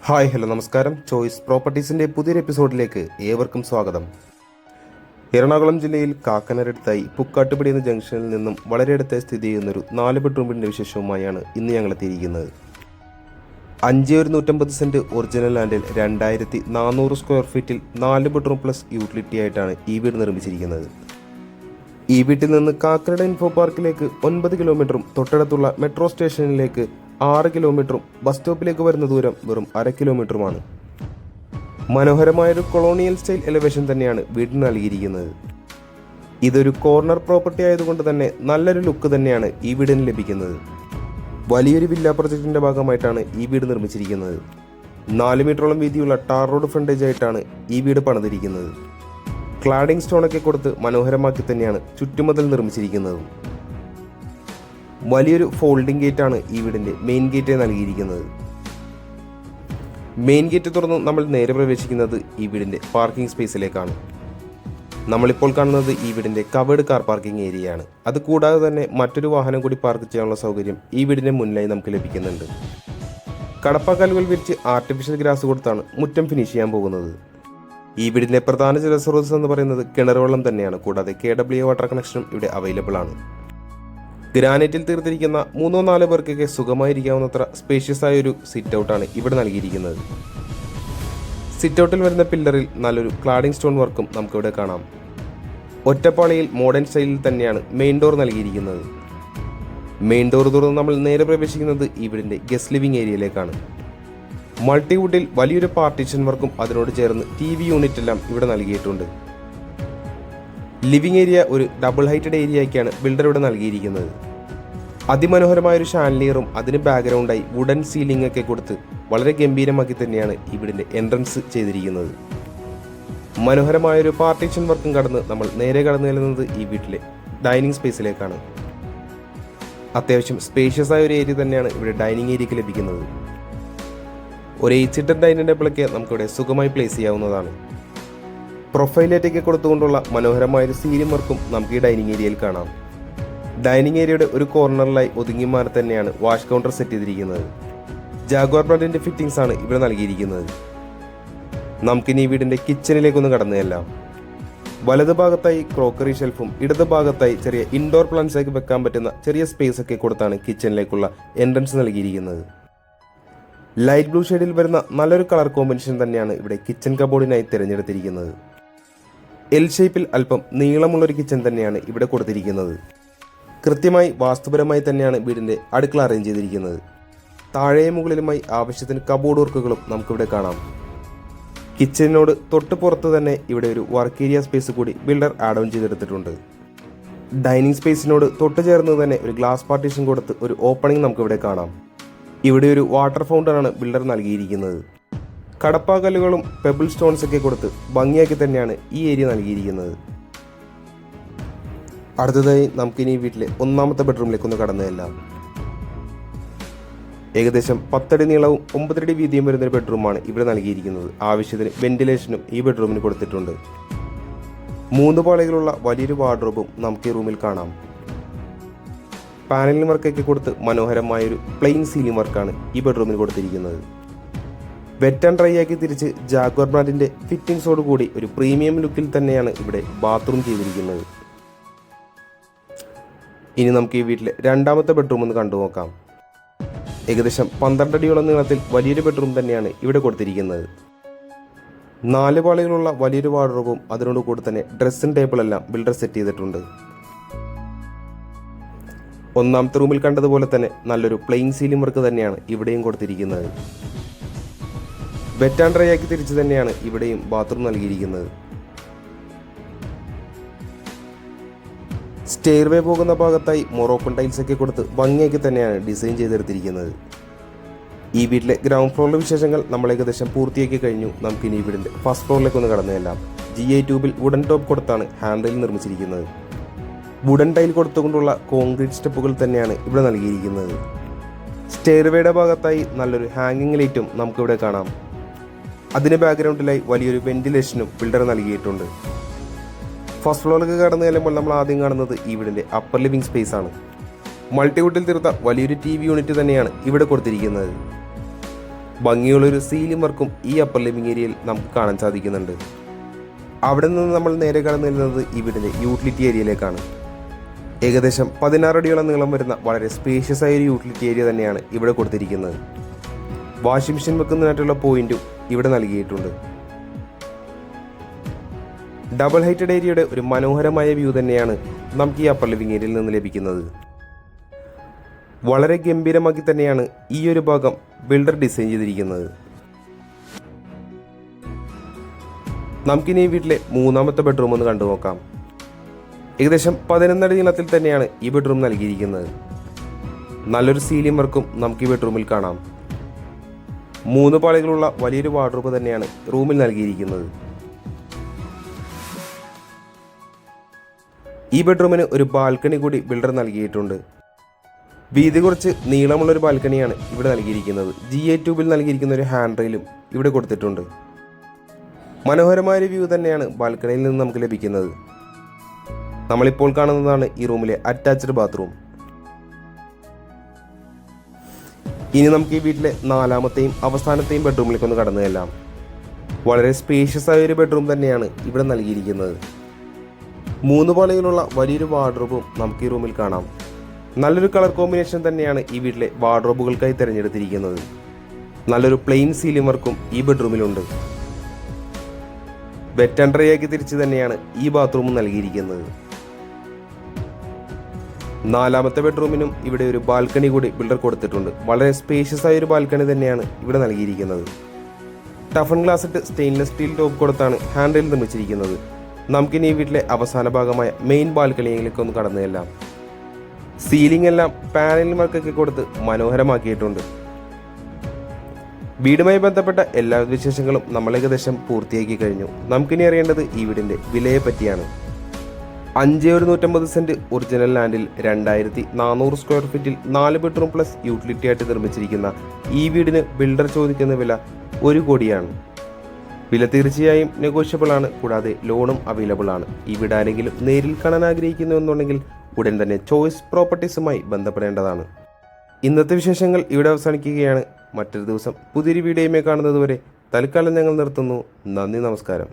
Hi hello നമസ്കാരം. Choice പ്രോപ്പർട്ടീസിൻ്റെ പുതിയൊരു എപ്പിസോഡിലേക്ക് ഏവർക്കും സ്വാഗതം. എറണാകുളം ജില്ലയിൽ കാക്കനാരടുത്തായി പുക്കാട്ടുപടി എന്ന ജംഗ്ഷനിൽ നിന്നും വളരെ അടുത്തായി സ്ഥിതി ചെയ്യുന്നൊരു 4 ബെഡ്റൂമിൻ്റെ വിശേഷവുമായാണ് ഇന്ന് ഞങ്ങൾ എത്തിയിരിക്കുന്നത്. 5,150 സെൻറ്റ് ഒറിജിനൽ ലാൻഡിൽ 2,400 സ്ക്വയർ ഫീറ്റിൽ 4 ബെഡ്റൂം പ്ലസ് യൂട്ടിലിറ്റി ആയിട്ടാണ് ഈ വീട് നിർമ്മിച്ചിരിക്കുന്നത്. ഈ വീട്ടിൽ നിന്ന് കാക്കനാട് ഇൻഫോ പാർക്കിലേക്ക് 9 കിലോമീറ്ററും തൊട്ടടുത്തുള്ള മെട്രോ സ്റ്റേഷനിലേക്ക് 6 കിലോമീറ്ററും ബസ് സ്റ്റോപ്പിലേക്ക് വരുന്ന ദൂരം വെറും 1/2 കിലോമീറ്ററുമാണ്. മനോഹരമായൊരു കൊളോണിയൽ സ്റ്റൈൽ എലിവേഷൻ തന്നെയാണ് വീടിന് നൽകിയിരിക്കുന്നത്. ഇതൊരു കോർണർ പ്രോപ്പർട്ടി ആയതുകൊണ്ട് തന്നെ നല്ലൊരു ലുക്ക് തന്നെയാണ് ഈ വീടിന് ലഭിക്കുന്നത്. വലിയൊരു വില്ല പ്രൊജക്ടിന്റെ ഭാഗമായിട്ടാണ് ഈ വീട് നിർമ്മിച്ചിരിക്കുന്നത്. 4 മീറ്ററോളം വീതിയുള്ള ടാർ റോഡ് ഫ്രണ്ടേജ് ആയിട്ടാണ് ഈ വീട് പണിതിരിക്കുന്നത്. ക്ലാഡിംഗ് സ്റ്റോണൊക്കെ കൊടുത്ത് മനോഹരമാക്കി തന്നെയാണ് ചുറ്റുമതിൽ നിർമ്മിച്ചിരിക്കുന്നത്. വലിയൊരു ഫോൾഡിംഗ് ഗേറ്റാണ് ഈ വീടിൻ്റെ മെയിൻ ഗേറ്റ് നൽകിയിരിക്കുന്നത്. മെയിൻ ഗേറ്റ് തുറന്ന് നമ്മൾ നേരെ പ്രവേശിക്കുന്നത് ഈ വീടിൻ്റെ പാർക്കിംഗ് സ്പേസിലേക്കാണ്. നമ്മളിപ്പോൾ കാണുന്നത് ഈ വീടിൻ്റെ കവേർഡ് കാർ പാർക്കിംഗ് ഏരിയയാണ്. അത് കൂടാതെ തന്നെ മറ്റൊരു വാഹനം കൂടി പാർക്ക് ചെയ്യാനുള്ള സൗകര്യം ഈ വീടിൻ്റെ മുന്നിലായി നമുക്ക് ലഭിക്കുന്നുണ്ട്. കടപ്പാക്കല്ലുകൾ വിരിച്ച് ആർട്ടിഫിഷ്യൽ ഗ്രാസ് കൊടുത്താണ് മുറ്റം ഫിനിഷ് ചെയ്യാൻ പോകുന്നത്. ഈ വീടിൻ്റെ പ്രധാന ജലസ്രോതസ് എന്ന് പറയുന്നത് കിണർ വെള്ളം തന്നെയാണ്. കൂടാതെ KWA വാട്ടർ കണക്ഷനും ഇവിടെ അവൈലബിൾ ആണ്. ഗ്രാനൈറ്റിൽ തീർത്തിരിക്കുന്ന 3-4 പേർക്കൊക്കെ സുഖമായിരിക്കാവുന്നത്ര സ്പേഷ്യസ് ആയ ഒരു സിറ്റ് ഔട്ടാണ് ഇവിടെ നൽകിയിരിക്കുന്നത്. സിറ്റ് ഔട്ടിൽ വരുന്ന പില്ലറിൽ നല്ലൊരു ക്ലാഡിംഗ് സ്റ്റോൺ വർക്കും നമുക്കിവിടെ കാണാം. ഒറ്റപ്പാളിയിൽ മോഡേൺ സ്റ്റൈലിൽ തന്നെയാണ് മെയിൻ ഡോർ നൽകിയിരിക്കുന്നത്. മെയിൻ ഡോർ തുറന്ന് നമ്മൾ നേരെ പ്രവേശിക്കുന്നത് ഈ വീടിൻ്റെ ഗസ്റ്റ് ലിവിംഗ് ഏരിയയിലേക്കാണ്. മൾട്ടിവുഡിൽ വലിയൊരു പാർട്ടീഷൻ വർക്കും അതിനോട് ചേർന്ന് TV യൂണിറ്റ് എല്ലാം ഇവിടെ നൽകിയിട്ടുണ്ട്. ലിവിംഗ് ഏരിയ ഒരു ഡബിൾ ഹൈറ്റഡ് ഏരിയയ്ക്കാണ് ബിൽഡർ ഇവിടെ നൽകിയിരിക്കുന്നത്. അതിമനോഹരമായൊരു ഷാൻലിയറും അതിന് ബാക്ക്ഗ്രൗണ്ടായി വുഡൻ സീലിംഗ് ഒക്കെ കൊടുത്ത് വളരെ ഗംഭീരമാക്കി തന്നെയാണ് ഈ വീടിൻ്റെ എൻട്രൻസ് ചെയ്തിരിക്കുന്നത്. മനോഹരമായൊരു പാർട്ടീഷൻ വർക്കും കടന്ന് നമ്മൾ നേരെ കടന്നു ചെല്ലുന്നത് ഈ വീട്ടിലെ ഡൈനിങ് സ്പേസിലേക്കാണ്. അത്യാവശ്യം സ്പേഷ്യസ് ആയ ഒരു ഏരിയ തന്നെയാണ് ഇവിടെ ഡൈനിങ് ഏരിയയ്ക്ക് ലഭിക്കുന്നത്. ഒരു 8 സീറ്റർ ഡൈനിങ് ടേബിളൊക്കെ നമുക്കിവിടെ സുഖമായി പ്ലേസ് ചെയ്യാവുന്നതാണ്. പ്രൊഫൈലേറ്റൊക്കെ കൊടുത്തുകൊണ്ടുള്ള മനോഹരമായൊരു സീലിംഗ് വർക്കും നമുക്ക് ഈ ഡൈനിങ് ഏരിയയിൽ കാണാം. ഡൈനിങ് ഏരിയയുടെ ഒരു കോർണറിലായി ഒതുങ്ങി മാറി തന്നെയാണ് വാഷ് കൗണ്ടർ സെറ്റ് ചെയ്തിരിക്കുന്നത്. ജാഗ്വാർ ബ്രാൻഡിന്റെ ഫിറ്റിംഗ്സ് ആണ് ഇവിടെ നൽകിയിരിക്കുന്നത്. നമുക്കിനി ഈ വീടിന്റെ കിച്ചണിലേക്കൊന്ന് കടന്നു ചെല്ലാം. വലത് ഭാഗത്തായി ക്രോക്കറി ഷെൽഫും ഇടത് ഭാഗത്തായി ചെറിയ ഇൻഡോർ പ്ലാന്റ്സ് ഒക്കെ വെക്കാൻ പറ്റുന്ന ചെറിയ സ്പേസ് ഒക്കെ കൊടുത്താണ് കിച്ചണിലേക്കുള്ള എൻട്രൻസ് നൽകിയിരിക്കുന്നത്. ലൈറ്റ് ബ്ലൂ ഷെയ്ഡിൽ വരുന്ന നല്ലൊരു കളർ കോമ്പിനേഷൻ തന്നെയാണ് ഇവിടെ കിച്ചൺ കബോർഡിനായി തിരഞ്ഞെടുത്തിരിക്കുന്നത്. എൽ ഷേപ്പിൽ അല്പം നീളമുള്ളൊരു കിച്ചൺ തന്നെയാണ് ഇവിടെ കൊടുത്തിരിക്കുന്നത്. കൃത്യമായി വാസ്തുപരമായി തന്നെയാണ് വീടിൻ്റെ അടുക്കള അറേഞ്ച് ചെയ്തിരിക്കുന്നത്. താഴെയും മുകളിലുമായി ആവശ്യത്തിന് കബോർഡ് വർക്കുകളും നമുക്കിവിടെ കാണാം. കിച്ചണിനോട് തൊട്ട് പുറത്ത് തന്നെ ഇവിടെ ഒരു വർക്ക് ഏരിയ സ്പേസ് കൂടി ബിൽഡർ ആഡ് ഓൺ ചെയ്തെടുത്തിട്ടുണ്ട്. ഡൈനിങ് സ്പേസിനോട് തൊട്ട് ചേർന്ന് തന്നെ ഒരു ഗ്ലാസ് പാർട്ടീഷൻ കൊടുത്ത് ഒരു ഓപ്പണിംഗ് നമുക്കിവിടെ കാണാം. ഇവിടെ ഒരു വാട്ടർ ഫൗണ്ടനാണ് ബിൽഡർ നൽകിയിരിക്കുന്നത്. കടപ്പാക്കല്ലുകളും പെബിൾ സ്റ്റോൺസ് ഒക്കെ കൊടുത്ത് ഭംഗിയാക്കി തന്നെയാണ് ഈ ഏരിയ നൽകിയിരിക്കുന്നത്. അടുത്തതായി നമുക്കിനി ഈ വീട്ടിലെ 1ാമത്തെ ബെഡ്റൂമിലേക്കൊന്ന് കടന്നു ചെല്ലാം. ഏകദേശം 10 അടി നീളവും 9 അടി വീതിയും വരുന്നൊരു ബെഡ്റൂമാണ് ഇവിടെ നൽകിയിരിക്കുന്നത്. ആവശ്യത്തിന് വെന്റിലേഷനും ഈ ബെഡ്റൂമിന് കൊടുത്തിട്ടുണ്ട്. 3 പാളികളുള്ള വലിയൊരു വാർഡ്രോബും നമുക്ക് ഈ റൂമിൽ കാണാം. പാനലിംഗ് വർക്കൊക്കെ കൊടുത്ത് മനോഹരമായൊരു പ്ലെയിൻ സീലിംഗ് വർക്കാണ് ഈ ബെഡ്റൂമിൽ കൊടുത്തിരിക്കുന്നത്. വെറ്റ് ആൻഡ് ഡ്രൈ ആക്കി തിരിച്ച് ജാഗ്വാർ ബ്രാൻഡിന്റെ ഫിറ്റിംഗ്സോട് കൂടി ഒരു പ്രീമിയം ലുക്കിൽ തന്നെയാണ് ഇവിടെ ബാത്റൂം ചെയ്തിരിക്കുന്നത്. ഇനി നമുക്ക് ഈ വീട്ടിലെ 2ാമത്തെ ബെഡ്റൂം ഒന്ന് കണ്ടു നോക്കാം. ഏകദേശം 12 അടിയോളം നീളത്തിൽ വലിയൊരു ബെഡ്റൂം തന്നെയാണ് ഇവിടെ കൊടുത്തിരിക്കുന്നത്. 4 പാളികളുള്ള വലിയൊരു വാർഡ്രോബും അതിനോട് കൂടി തന്നെ ഡ്രസ്സിംഗ് ടേബിൾ എല്ലാം ബിൽഡർ സെറ്റ് ചെയ്തിട്ടുണ്ട്. 1ാമത്തെ റൂമിൽ കണ്ടതുപോലെ തന്നെ നല്ലൊരു പ്ലെയിൻ സീലിംഗ് വർക്ക് തന്നെയാണ് ഇവിടെയും കൊടുത്തിരിക്കുന്നത്. വെറ്റ് ആൻഡ് ഡ്രൈ ആക്കി തിരിച്ച് തന്നെയാണ് ഇവിടെയും ബാത്റൂം നൽകിയിരിക്കുന്നത്. സ്റ്റെയർവേ പോകുന്ന ഭാഗത്തായി മൊറോക്കൻ ടൈൽസ് ഒക്കെ കൊടുത്ത് ഭംഗിയാക്കി തന്നെയാണ് ഡിസൈൻ ചെയ്തെടുത്തിരിക്കുന്നത്. ഈ വീട്ടിലെ ഗ്രൗണ്ട് ഫ്ലോറിലെ വിശേഷങ്ങൾ നമ്മൾ ഏകദേശം പൂർത്തിയാക്കി കഴിഞ്ഞു. നമുക്കിനി ഈ വീടിൻ്റെ ഫസ്റ്റ് ഫ്ലോറിലേക്ക് ഒന്ന് കടന്നു ചെല്ലാം. GI ട്യൂബിൽ വുഡൻ ടോപ്പ് കൊടുത്താണ് ഹാൻഡ് റെയിൽ നിർമ്മിച്ചിരിക്കുന്നത്. വുഡൻ ടൈൽ കൊടുത്തുകൊണ്ടുള്ള കോൺക്രീറ്റ് സ്റ്റെപ്പുകൾ തന്നെയാണ് ഇവിടെ നൽകിയിരിക്കുന്നത്. സ്റ്റെയർവേയുടെ ഭാഗത്തായി നല്ലൊരു ഹാങ്ങിങ് ലൈറ്റും നമുക്കിവിടെ കാണാം. അതിന് ബാക്ക്ഗ്രൗണ്ടിലായി വലിയൊരു വെന്റിലേഷനും ബിൽഡർ നൽകിയിട്ടുണ്ട്. ഫസ്റ്റ് ഫ്ലോറിലേക്ക് കടന്നു ചെല്ലുമ്പോൾ നമ്മൾ ആദ്യം കാണുന്നത് ഈ വീടിൻ്റെ അപ്പർ ലിവിംഗ് സ്പേസ് ആണ്. മൾട്ടിവുഡിൽ തീർത്ത വലിയൊരു TV യൂണിറ്റ് തന്നെയാണ് ഇവിടെ കൊടുത്തിരിക്കുന്നത്. ഭംഗിയുള്ളൊരു സീലിംഗ് വർക്കും ഈ അപ്പർ ലിവിംഗ് ഏരിയയിൽ നമുക്ക് കാണാൻ സാധിക്കുന്നുണ്ട്. അവിടെ നിന്ന് നമ്മൾ നേരെ കടന്നു വരുന്നത് ഈ വീടിൻ്റെ യൂട്ടിലിറ്റി ഏരിയയിലേക്കാണ്. ഏകദേശം 16 അടിയോളം നീളം വരുന്ന വളരെ സ്പേഷ്യസ് ആയ ഒരു യൂട്ടിലിറ്റി ഏരിയ തന്നെയാണ് ഇവിടെ കൊടുത്തിരിക്കുന്നത്. വാഷിംഗ് മെഷീൻ വെക്കുന്നതിനായിട്ടുള്ള പോയിന്റും ഇവിടെ നൽകിയിട്ടുണ്ട്. ഡബിൾ ഹൈറ്റഡ് ഏരിയയുടെ ഒരു മനോഹരമായ വ്യൂ തന്നെയാണ് നമുക്ക് ഈ അപ്പർ ലിവിംഗ് ഏരിയയിൽ നിന്ന് ലഭിക്കുന്നത്. വളരെ ഗംഭീരമാക്കി തന്നെയാണ് ഈ ഒരു ഭാഗം ബിൽഡർ ഡിസൈൻ ചെയ്തിരിക്കുന്നത്. നമുക്കിനി ഈ വീട്ടിലെ മൂന്നാമത്തെ ബെഡ്റൂം ഒന്ന് കണ്ടു നോക്കാം. ഏകദേശം 11 അടി നീളത്തിൽ തന്നെയാണ് ഈ ബെഡ്റൂം നൽകിയിരിക്കുന്നത്. നല്ലൊരു സീലിംഗ് വർക്കും നമുക്ക് ഈ ബെഡ്റൂമിൽ കാണാം. 3 പാളികളുള്ള വലിയൊരു വാർഡ്രോബ് തന്നെയാണ് റൂമിൽ നൽകിയിരിക്കുന്നത്. ഈ ബെഡ്റൂമിന് ഒരു ബാൽക്കണി കൂടി ബിൽഡർ നൽകിയിട്ടുണ്ട്. വീതി കുറച്ച് നീളമുള്ളൊരു ബാൽക്കണിയാണ് ഇവിടെ നൽകിയിരിക്കുന്നത്. GA ട്യൂബിൽ നൽകിയിരിക്കുന്ന ഒരു ഹാൻഡ് റെയിലും ഇവിടെ കൊടുത്തിട്ടുണ്ട്. മനോഹരമായ ഒരു വ്യൂ തന്നെയാണ് ബാൽക്കണിയിൽ നിന്ന് നമുക്ക് ലഭിക്കുന്നത്. നമ്മളിപ്പോൾ കാണുന്നതാണ് ഈ റൂമിലെ അറ്റാച്ച്ഡ് ബാത്റൂം. ഇനി നമുക്ക് ഈ വീട്ടിലെ 4ാമത്തെയും അവസാനത്തെയും ബെഡ്റൂമിലേക്ക് ഒന്ന് കടന്നു ചെല്ലാം. വളരെ സ്പേഷ്യസ് ആയ ഒരു ബെഡ്റൂം തന്നെയാണ് ഇവിടെ നൽകിയിരിക്കുന്നത്. 3 പാളികളുള്ള വലിയൊരു വാർഡ്രോബും നമുക്ക് ഈ റൂമിൽ കാണാം. നല്ലൊരു കളർ കോമ്പിനേഷൻ തന്നെയാണ് ഈ വീട്ടിലെ വാർഡ്രോബുകൾക്കായി തിരഞ്ഞെടുത്തിരിക്കുന്നത്. നല്ലൊരു പ്ലെയിൻ സീലിംഗ് വർക്കും ഈ ബെഡ്റൂമിലുണ്ട്. വെറ്റ് ആൻഡ് ഡ്രൈ ആക്കി തിരിച്ച് തന്നെയാണ് ഈ ബാത്റൂം നൽകിയിരിക്കുന്നത്. 4ാമത്തെ ബെഡ്റൂമിനും ഇവിടെ ഒരു ബാൽക്കണി കൂടി ബിൽഡർ കൊടുത്തിട്ടുണ്ട്. വളരെ സ്പേഷ്യസ് ആയ ഒരു ബാൽക്കണി തന്നെയാണ് ഇവിടെ നൽകിയിരിക്കുന്നത്. ടഫൺ ഗ്ലാസ് ഇട്ട് സ്റ്റെയിൻലെസ് സ്റ്റീൽ ടോപ്പ് കൊടുത്താണ് ഹാൻഡിൽ നിർമ്മിച്ചിരിക്കുന്നത്. നമുക്കിനി ഈ വീട്ടിലെ അവസാന ഭാഗമായ മെയിൻ ബാൽക്കണിയിലേക്ക് ഒന്ന് കടന്നു ചെല്ലാം. സീലിംഗ് എല്ലാം പാനൽ വർക്കൊക്കെ കൊടുത്ത് മനോഹരമാക്കിയിട്ടുണ്ട്. വീടുമായി ബന്ധപ്പെട്ട എല്ലാ വിശേഷങ്ങളും നമ്മൾ ഏകദേശം പൂർത്തിയാക്കി കഴിഞ്ഞു. നമുക്കിനി അറിയേണ്ടത് ഈ വീടിൻ്റെ വിലയെ പറ്റിയാണ്. 5,150 സെന്റ് ഒറിജിനൽ ലാൻഡിൽ 2,400 സ്ക്വയർ ഫീറ്റിൽ 4 ബെഡ്റൂം പ്ലസ് യൂട്ടിലിറ്റി ആയിട്ട് നിർമ്മിച്ചിരിക്കുന്ന ഈ വീടിന് ബിൽഡർ ചോദിക്കുന്ന വില 1 കോടിയാണ്. വില തീർച്ചയായും നെഗോഷ്യബിൾ ആണ്. കൂടാതെ ലോണും അവൈലബിൾ ആണ്. ഈ വീട് ആരെങ്കിലും നേരിൽ കാണാൻ ആഗ്രഹിക്കുന്നു എന്നുണ്ടെങ്കിൽ ഉടൻ തന്നെ ചോയ്സ് പ്രോപ്പർട്ടീസുമായി ബന്ധപ്പെടേണ്ടതാണ്. ഇന്നത്തെ വിശേഷങ്ങൾ ഇവിടെ അവസാനിക്കുകയാണ്. മറ്റൊരു ദിവസം പുതിയൊരു വീഡിയോയുമായി കാണുന്നതുവരെ തൽക്കാലം ഞങ്ങൾ നിർത്തുന്നു. നന്ദി, നമസ്കാരം.